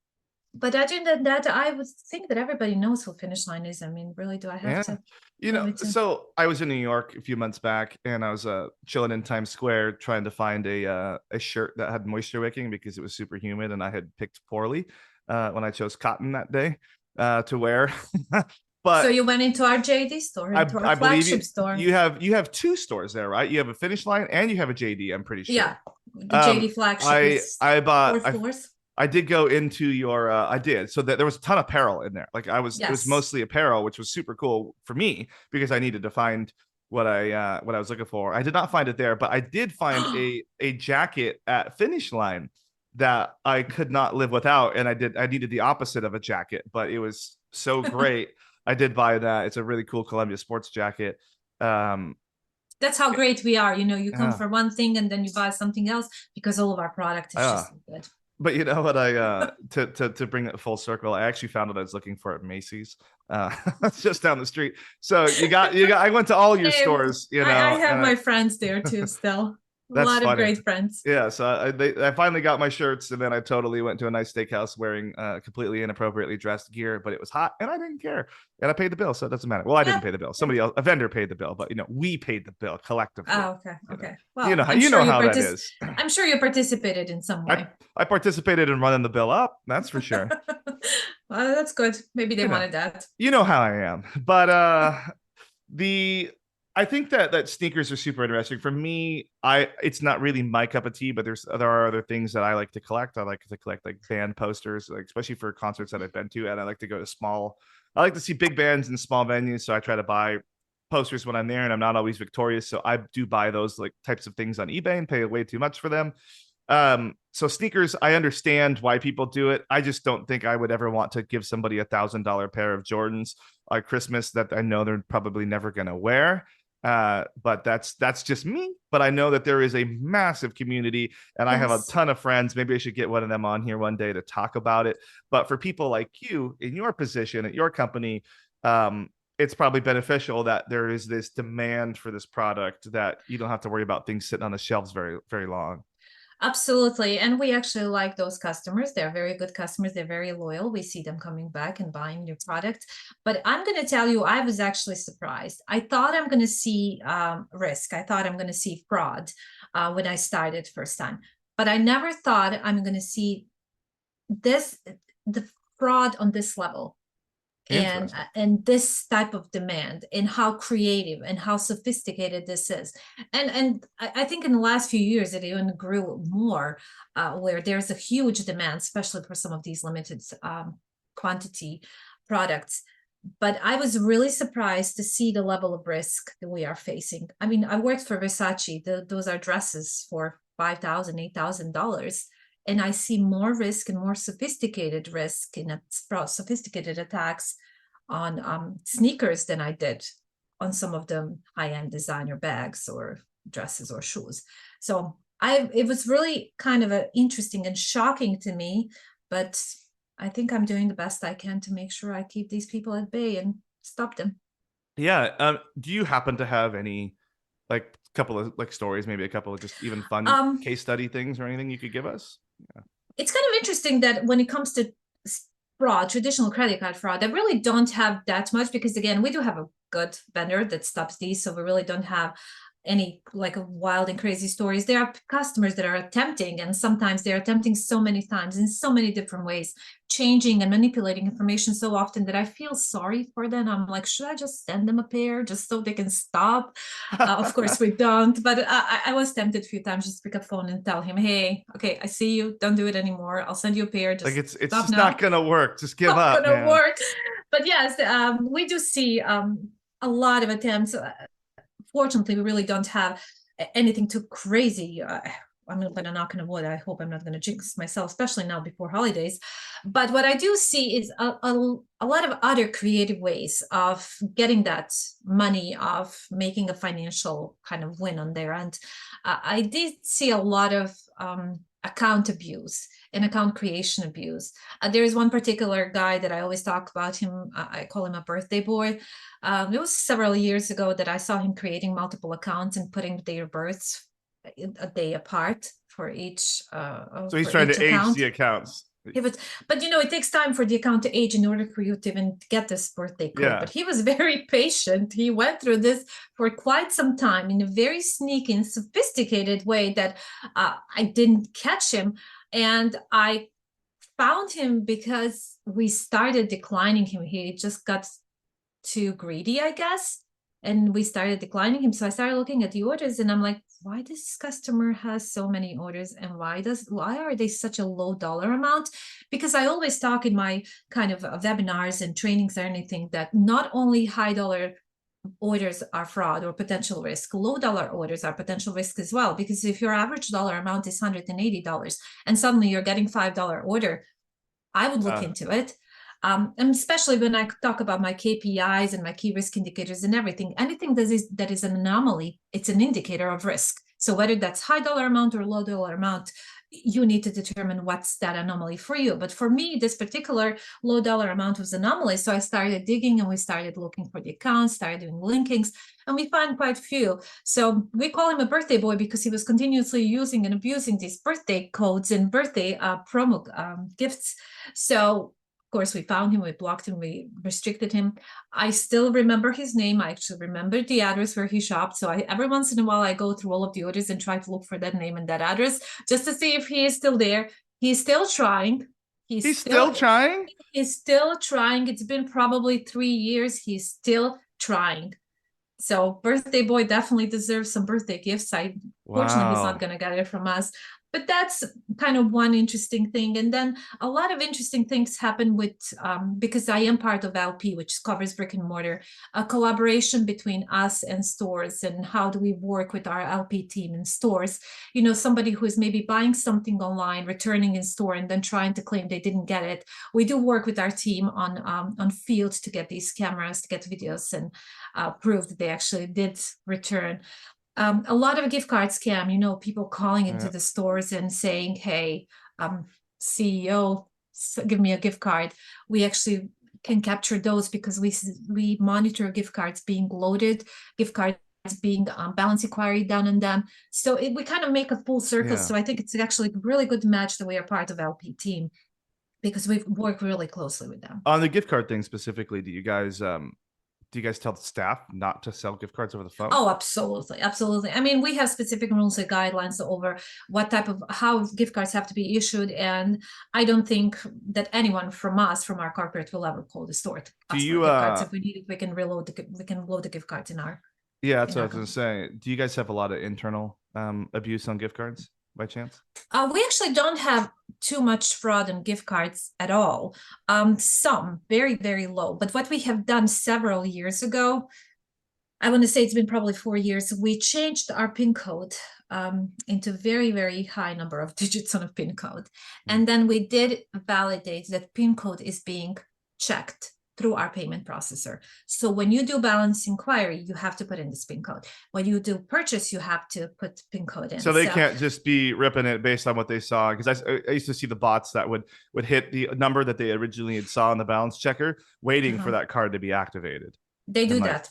But other than that, I would think that everybody knows who Finish Line is. I mean, really, do I have Yeah. to go into? So I was in New York a few months back and I was chilling in Times Square trying to find a shirt that had moisture wicking because it was super humid and I had picked poorly when I chose cotton that day to wear. So But you went into our JD store, into our I believe flagship store. you have two stores there, right? You have a Finish Line and you have a JD, I'm pretty Yeah, sure. the JD flagship is I bought 4 floors. I did go into your I did. So that there was a ton of apparel in there. Like it was Yes. mostly apparel, which was super cool for me because I needed to find what I was looking for. I did not find it there, but I did find a jacket at Finish Line that I could not live without. And I needed the opposite of a jacket, but it was so great. I did buy that. It's a really cool Columbia sports jacket. Um That's how great we are. You come yeah, for one thing and then you buy something else because all of our product is yeah. just so good. But you know what? I to bring it full circle, I actually found what I was looking for at Macy's. It's just down the street. So you got. I went to all your Hey, stores, you I know, have and my friends there too still. A that's lot of funny. great friends. Yeah, so I finally got my shirts, and then I totally went to a nice steakhouse wearing completely inappropriately dressed gear, but it was hot, and I didn't care, and I paid the bill, so it doesn't matter. Well, I Yeah. didn't pay the bill; somebody else, a vendor, paid the bill, but we paid the bill collectively. Oh, okay. You know, Okay. Well, I'm you sure know how that is. I'm sure you participated in some I way. I participated in running the bill up, that's for sure. Well, that's good. Maybe they You know, wanted that. you know how I am. But the I think that sneakers are super interesting. For me, I it's not really my cup of tea, but there are other things that I like to collect. I like to collect like band posters, like especially for concerts that I've been to, and I like to go to small. I like to see big bands in small venues, so I try to buy posters when I'm there, and I'm not always victorious. So I do buy those like types of things on eBay and pay way too much for them. So sneakers, I understand why people do it. I just don't think I would ever want to give somebody $1,000 pair of Jordans on Christmas that I know they're probably never gonna wear. But that's just me. But I know that there is a massive community, and I have a Yes. ton of friends. Maybe I should get one of them on here one day to talk about it. But for people like you in your position at your company, it's probably beneficial that there is this demand for this product that you don't have to worry about things sitting on the shelves very, very long. Absolutely. And we actually like those customers. They're very good customers. They're very loyal. We see them coming back and buying new products. But I'm going to tell you, I was actually surprised. I thought I'm going to see risk. I thought I'm going to see fraud when I started first time. But I never thought I'm going to see this, the fraud on this level Interesting. and this type of demand and how creative and how sophisticated this is. And I think in the last few years it even grew more, where there's a huge demand, especially for some of these limited quantity products. But I was really surprised to see the level of risk that we are facing. I mean, I worked for Versace. Those are dresses for $5,000, $8,000, and I see more risk and more sophisticated risk in sophisticated attacks on sneakers than I did on some of the high-end designer bags or dresses or shoes. So it was really kind of interesting and shocking to me, but I think I'm doing the best I can to make sure I keep these people at bay and stop them. Yeah. Do you happen to have any like couple of like stories, maybe a couple of just even fun Um, case study things or anything you could give us? Yeah. it's kind of interesting that when it comes to fraud, traditional credit card fraud, I really don't have that much because again, we do have a good vendor that stops these, so we really don't have any like wild and crazy stories. There are customers that are attempting, and sometimes they're attempting so many times in so many different ways, changing and manipulating information so often that I feel sorry for them. I'm like, should I just send them a pair just so they can stop? Of course we don't, but I was tempted a few times just pick up phone and tell him, hey, okay, I see you, don't do it anymore, I'll send you a pair, Like just it's stop just now. not gonna work. Just give Not up, gonna man. work. But yes, we do see a lot of attempts. Fortunately, we really don't have anything too crazy. I'm going to knock on wood. I hope I'm not going to jinx myself, especially now before holidays. But what I do see is a lot of other creative ways of getting that money, of making a financial kind of win on there. And I did see a lot of account abuse and account creation abuse. There is one particular guy that I always talk about him. I call him a birthday boy. It was several years ago that I saw him creating multiple accounts and putting their births a day apart for each So he's for trying each to age account. the accounts. It was, but it takes time for the account to age in order for you to even get this birthday code. Yeah. But he was very patient. He went through this for quite some time in a very sneaky and sophisticated way that I didn't catch him. And I found him because we started declining him. He just got too greedy, I guess. And we started declining him. So I started looking at the orders and I'm like, why this customer has so many orders and why are they such a low dollar amount? Because I always talk in my kind of webinars and trainings or anything that not only high dollar orders are fraud or potential risk, low dollar orders are potential risk as well. Because if your average dollar amount is $180 and suddenly you're getting $5 order, I would look into it. And especially when I talk about my KPIs and my key risk indicators and everything, anything that is an anomaly, it's an indicator of risk. So whether that's high dollar amount or low dollar amount, you need to determine what's that anomaly for you. But for me, this particular low dollar amount was anomaly. So I started digging and we started looking for the accounts, started doing linkings, and we found quite a few. So we call him a birthday boy because he was continuously using and abusing these birthday codes and birthday promo gifts. So of course, we found him, we blocked him, we restricted him. I still remember his name. I actually remember the address where he shopped. So every once in a while, I go through all of the orders and try to look for that name and that address just to see if he is still there. He's still trying. He's still trying? He's still trying. It's been probably 3 years. He's still trying. So birthday boy definitely deserves some birthday gifts. Fortunately, he's not Wow. going to get it from us. But that's kind of one interesting thing. And then a lot of interesting things happen with, because I am part of LP, which covers brick and mortar, a collaboration between us and stores and how do we work with our LP team in stores. Somebody who is maybe buying something online, returning in store, and then trying to claim they didn't get it. We do work with our team on field to get these cameras, to get videos and prove that they actually did return. A lot of gift card scam, people calling into the stores and saying, hey, CEO, give me a gift card. We actually can capture those because we monitor gift cards being loaded, gift cards being balance inquiry done on them. So we kind of make a full circle. Yeah. So I think it's actually a really good match that we are part of LP team because we've worked really closely with them. On the gift card thing specifically, do you guys tell the staff not to sell gift cards over the phone? Oh, absolutely. Absolutely. I mean, we have specific rules and guidelines over how gift cards have to be issued. And I don't think that anyone from our corporate will ever call the store to Do ask for you gift cards. If we need it, we can load the gift cards in our Yeah, that's in what I our was gonna company. say. Do you guys have a lot of internal abuse on gift cards by chance? We actually don't have too much fraud on gift cards at all. Some very, very low. But what we have done several years ago, I want to say it's been probably 4 years. We changed our PIN code into very, very high number of digits on a PIN code. Mm. And then we did validate that PIN code is being checked through our payment processor. So when you do balance inquiry, you have to put in this PIN code. When you do purchase, you have to put PIN code in. So they can't just be ripping it based on what they saw. Because I used to see the bots that would hit the number that they originally had saw in the balance checker, waiting for that card to be activated. They do And like, that.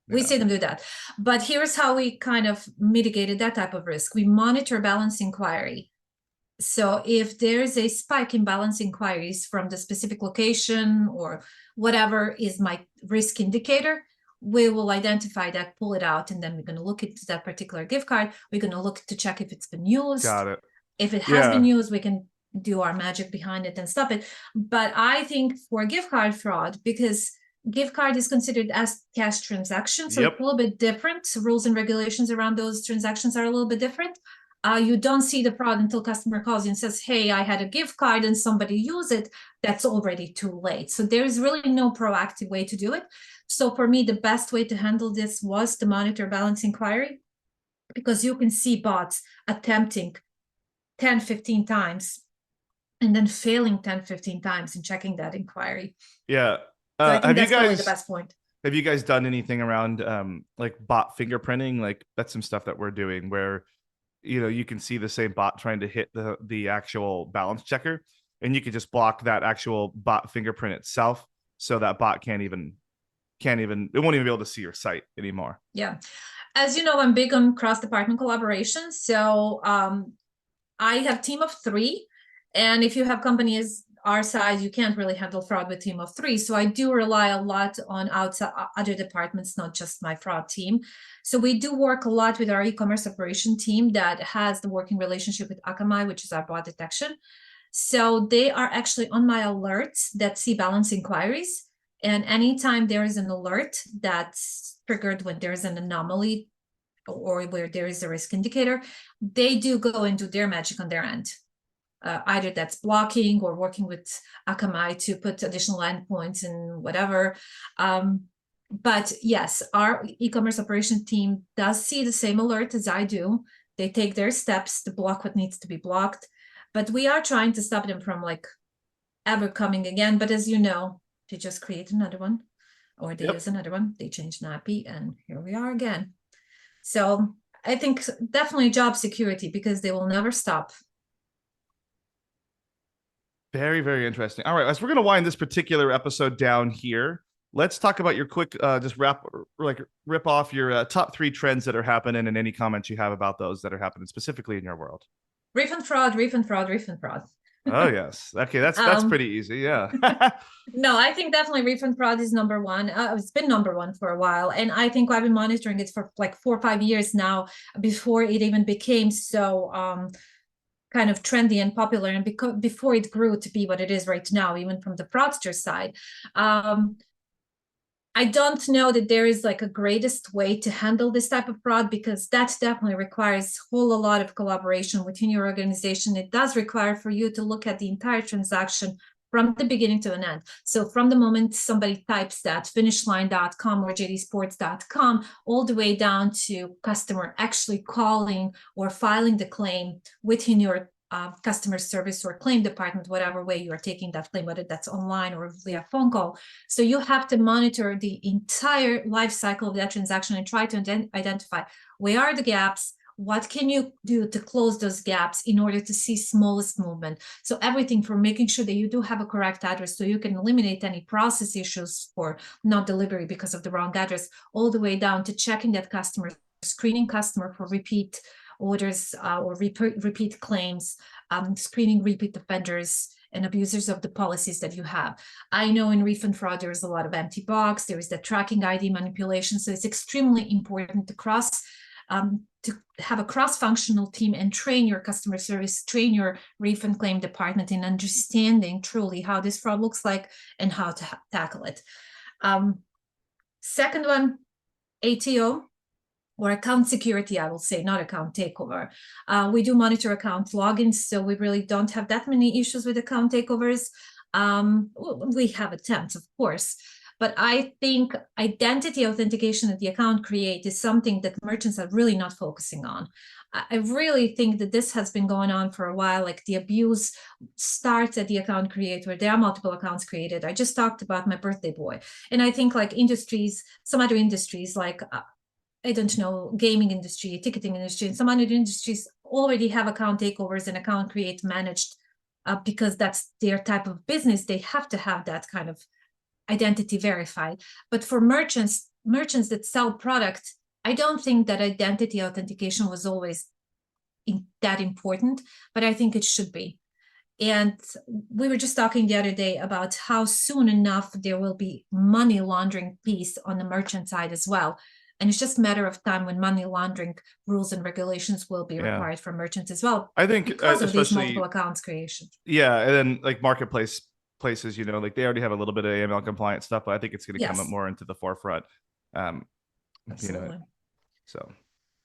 We see them do that. But here's how we kind of mitigated that type of risk. We monitor balance inquiry. So if there's a spike in balance inquiries from the specific location or whatever is my risk indicator, we will identify that, pull it out, and then we're going to look into that particular gift card. We're going to look to check if it's been used. Got it. If it has been used, we can do our magic behind it and stop it. But I think for gift card fraud, because gift card is considered as cash transaction, so it's a little bit different. Rules and regulations around those transactions are a little bit different. You don't see the fraud until customer calls you and says, hey, I had a gift card and somebody used it. That's already too late. So there's really no proactive way to do it. So for me, the best way to handle this was to monitor balance inquiry, because you can see bots attempting 10, 15 times and then failing 10, 15 times in checking that inquiry. Yeah. So I think that's probably the best point. Have you guys done anything around like bot fingerprinting? Like that's some stuff that we're doing where, you know, you can see the same bot trying to hit the actual balance checker, and you can just block that actual bot fingerprint itself, so that bot it won't even be able to see your site anymore. Yeah. As you know, I'm big on cross-department collaboration. So I have a team of 3. And if you have companies our size, you can't really handle fraud with a team of 3. So I do rely a lot on outside other departments, not just my fraud team. So we do work a lot with our e-commerce operation team that has the working relationship with Akamai, which is our bot detection. So they are actually on my alerts that see balance inquiries. And anytime there is an alert that's triggered when there's an anomaly or where there is a risk indicator, they do go and do their magic on their end. Either that's blocking or working with Akamai to put additional endpoints and whatever. But yes, our e-commerce operation team does see the same alert as I do. They take their steps to block what needs to be blocked. But we are trying to stop them from like ever coming again. But as you know, they just create another one, or they use another one, they change NAPI, and here we are again. So I think definitely job security, because they will never stop. Very, very interesting. All right, as we're going to wind this particular episode down here, let's talk about your quick, just rip off your top 3 trends that are happening, and any comments you have about those that are happening specifically in your world. Refund fraud, refund fraud, refund fraud. Oh yes. Okay, that's pretty easy. Yeah. No, I think definitely refund fraud is number 1. It's been number 1 for a while, and I think I've been monitoring it for like 4 or 5 years now, before it even became so kind of trendy and popular, and before it grew to be what it is right now, even from the fraudster side. I don't know that there is like a greatest way to handle this type of fraud, because that definitely requires a whole lot of collaboration within your organization. It does require for you to look at the entire transaction from the beginning to an end. So from the moment somebody types that finishline.com or jdsports.com all the way down to customer actually calling or filing the claim within your customer service or claim department, whatever way you are taking that claim, whether that's online or via phone call. So you have to monitor the entire life cycle of that transaction and try to identify where are the gaps, what can you do to close those gaps in order to see smallest movement. So everything from making sure that you do have a correct address so you can eliminate any process issues for not delivery because of the wrong address, all the way down to checking that customer, screening customer for repeat orders or repeat claims, screening repeat offenders and abusers of the policies that you have. I know in refund fraud, there's a lot of empty box, there is the tracking ID manipulation. So it's extremely important to have a cross-functional team and train your customer service, train your refund claim department in understanding truly how this fraud looks like and how to tackle it. Second one, ATO. Or account security, I will say, not account takeover. We do monitor account logins, so we really don't have that many issues with account takeovers. We have attempts, of course, But I think identity authentication that the account create is something that merchants are really not focusing on. I really think that this has been going on for a while. Like the abuse starts at the account create, where there are multiple accounts created. I just talked about my birthday boy. And I think like industries, some other industries like I don't know, gaming industry, ticketing industry, and some other industries already have account takeovers and account create managed because that's their type of business. They have to have that kind of identity verified. But for merchants that sell product, I don't think that identity authentication was always that important, but I think it should be. And we were just talking the other day about how soon enough there will be money laundering piece on the merchant side as well. And it's just a matter of time when money laundering rules and regulations will be Yeah. required for merchants as well I think because of these multiple especially, accounts creation. yeah, and then like marketplace places, like they already have a little bit of AML compliant stuff, but I think it's going to come up Yes, more into the forefront. Um, you know, absolutely. so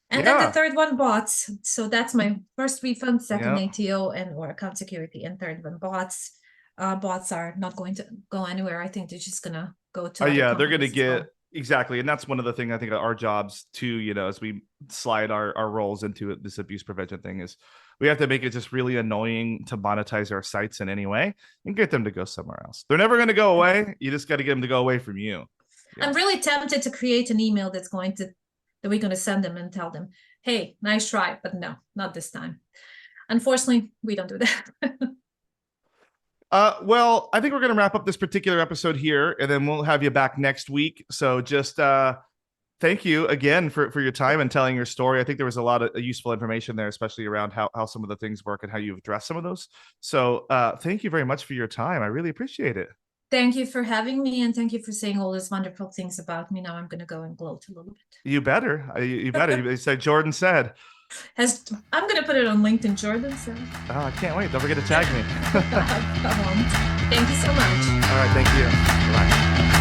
And then the yeah, third one, bots. So that's my first refund, second yeah. ATO, and or account security, and third one, bots. Bots are not going to go anywhere. I think they're just gonna go to other Yeah, they're gonna companies as get well. exactly, and that's one of the things I think our jobs too. As we slide our roles into it, this abuse prevention thing is we have to make it just really annoying to monetize our sites in any way and get them to go somewhere else. They're never gonna go away. You just got to get them to go away from you. Yeah. I'm really tempted to create an email that we're going to send them and tell them, hey, nice try, but no, not this time. Unfortunately, we don't do that. Well, I think we're going to wrap up this particular episode here, and then we'll have you back next week. So just thank you again for your time and telling your story. I think there was a lot of useful information there, especially around how some of the things work and how you've addressed some of those. So thank you very much for your time. I really appreciate it. Thank you for having me, and thank you for saying all these wonderful things about me. Now I'm going to go and gloat a little bit. You better. You better. You said Jordan said. I'm going to put it on LinkedIn, Jordan. So. Oh, I can't wait. Don't forget to tag me. Thank you so much. All right. Thank you. Bye.